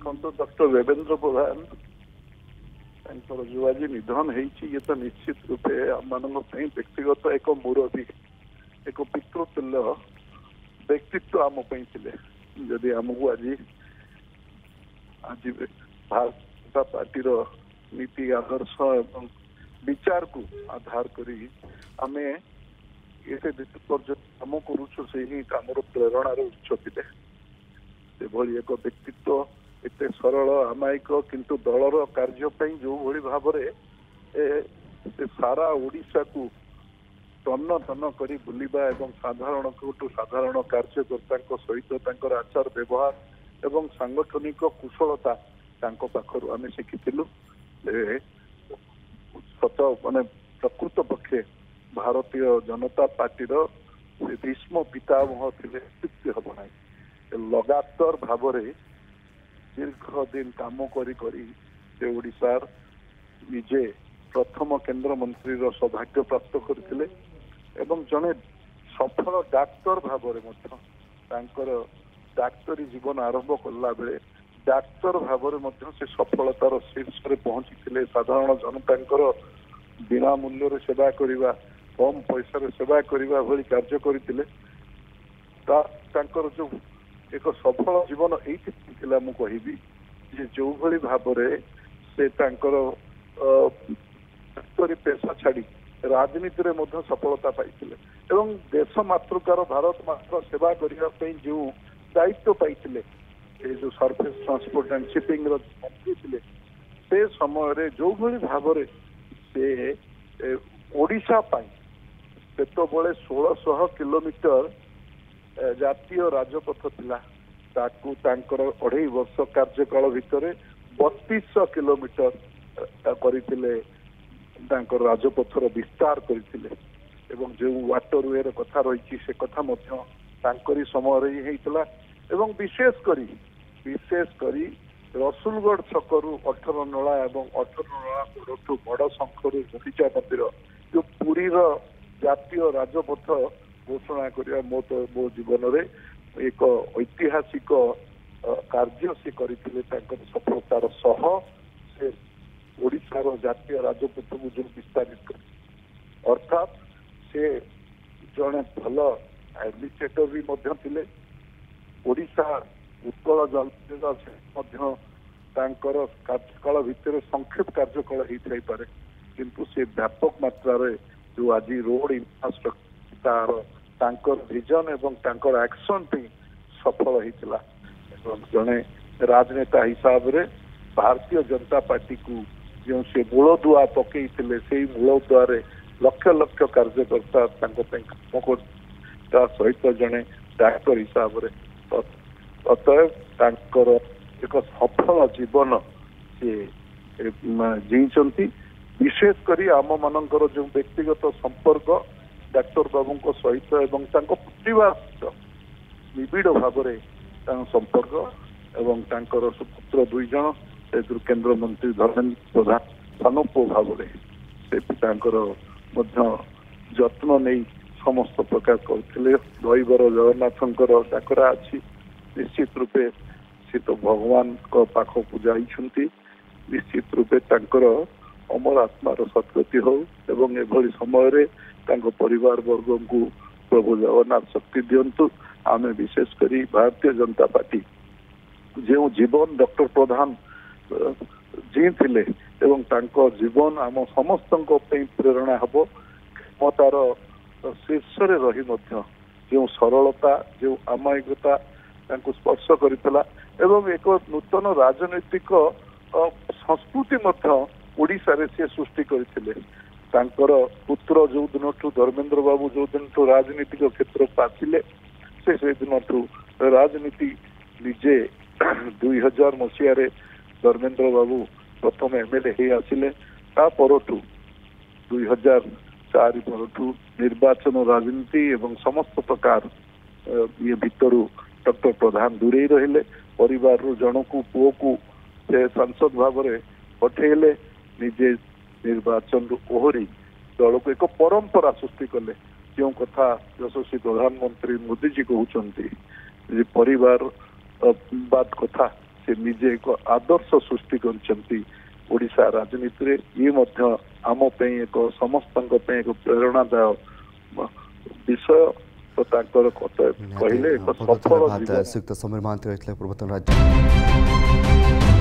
doctor Devendra प्रधान जो आज निधन होती तो निश्चित रूपे आम व्यक्तिगत एक मुरबी एक पितृतुल्य व्यक्तित्व आम जदि आमको आज आज भारत जनता पार्टी नीति आदर्श एवं विचार को आधार करी आमे एते पर्यटन काम करुचु से ही काम प्रेरणार उत्स थे एक व्यक्तित्व एते सरल आमायिक किंतु दलर कार्य जो भली भाव सारा ओडिशा को तन्न तन्न करी बुलिबा एवं साधारण साधारण कार्यकर्ता सहित आचार व्यवहार एवं सांगठनिक कुशलता पाखर आम शिखिलु सत माने प्रकृत पक्षे भारतीय जनता पार्टी भीष्म पितामह थे हम ना लगातार भाव दीर्घ दिन काम करी ओडिशार निजे प्रथम केंद्र मंत्री सौभाग्य प्राप्त करते जड़े सफल डाक्तर भाव डाक्तरी जीवन आरंभ कला बेले डाक्तर भाव से सफलतार शीर्ष पहुंची साधारण जनता बिना मूल्य सेवा करने कम पैसा सेवा करने भली कार्य करते जो एक सफल जीवन ये मु कहि जो भली भाव से डाक्तरी पेशा छाड़ी राजनीति में सफलता पाई देश मातृकार भारत मात्र सेवा करने जो दायित्व पाई जो सरफेस ट्रांसपोर्ट एंड शिपिंग मंत्री थे से समय जो भली भाव से ओडिशा से तो बड़े 1600 किलोमीटर जातीय राजपथ थिला ताकू तांकर 2.5 वर्ष कार्यकाल भितर 3200 किलोमीटर करथिले तांकर राजपथर विस्तार करथिले एवं जो वाटरवे कथा रही से कथा मध्य तांकरी समय ही हेतला एवं विशेष करी रसुलगढ़ छकरू 18 नला एवं 18 नला बड़ठू बड़ शंखरू गुंडीचा मंदिर जो पुरी जातीय राजपथ घोषणा करने मो जीवन में एक ऐतिहासिक कार्य से करते सफलतार सह से ओडिशार जातीय राजपथ को जो विस्तारित कर अर्थात से जड़े भल एडमिनिस्ट्रेटर भी थे ओडिशा उत्कल जल कार्यकाल भितर संक्षेप कार्यकाल हो पारे किंतु से व्यापक मात्रा जो आज रोड इंफ्रास्ट्रक्चर तांकर विजन एवं तांकर एक्शन पे सफल होता जड़े राजनेता हिसाब से भारतीय जनता पार्टी को जो से मूलदुआ पकई से मूलदुआ लक्ष लक्ष कार्यकर्ता काम सहित जड़े डाक्टर हिसाब से अतएव एक सफल जीवन से जीचंती विशेषकर आम मानकर जो व्यक्तिगत संपर्क डाक्टर बाबू सहित एवं परिवार निबिड़ भाव संपर्क एवं सुपुत्र 2 जन केंद्र मंत्री धर्मेंद्र प्रधान सानुपो भाव से पितांकर जत्न नहीं समस्त प्रकार करते दईबर जगन्नाथंकर डाकरा अच्छी निश्चित रूपे सी तो भगवान पाखक जाइछंती निश्चित रूपे तांकर अमर आत्मार सद्गति हो एवं एभली समय परिवार वर्ग को प्रभु जगन्नाथ शक्ति दिंतु आमे विशेषकर भारतीय जनता पार्टी जो जीवन डॉक्टर प्रधान जी थे एवं तांको जीवन आम समस्त प्रेरणा हम क्षमतार शीर्ष रही जो सरलता जो आमायिकता स्पर्श करता एवं एक नूतन राजनैतिक संस्कृति ओडिशा रे से सृष्टि करथिले पुत्र जो दिन धर्मेंद्र बाबू जो दिन राजनीतिक क्षेत्र को आसिले से दिन राजनीति निजे 2000 मसीह धर्मेंद्र बाबू प्रथम एमएलए आसिले परठू 2004 परठू निर्वाचन राजनीति एवं समस्त प्रकार ये भितर डॉक्टर प्रधान दूरे रहिले परिवार जन को पुओ को सांसद भाव में पठेले निजे निर्वाचन ओहरी दल को एक परंपरा सृष्टि कले जो कथा यशस्वी प्रधानमंत्री मोदी जी कहते परिवार बात कथा से निजे एक आदर्श सृष्टि करछंती ओडिशा राजनीति रे ये मध्य आम पे एक समस्तन पे एक प्रेरणादायक विषय तो ताकर कहले एक सफल जीवन श्रीयुक्त समीर महांती पूर्वतन राज्य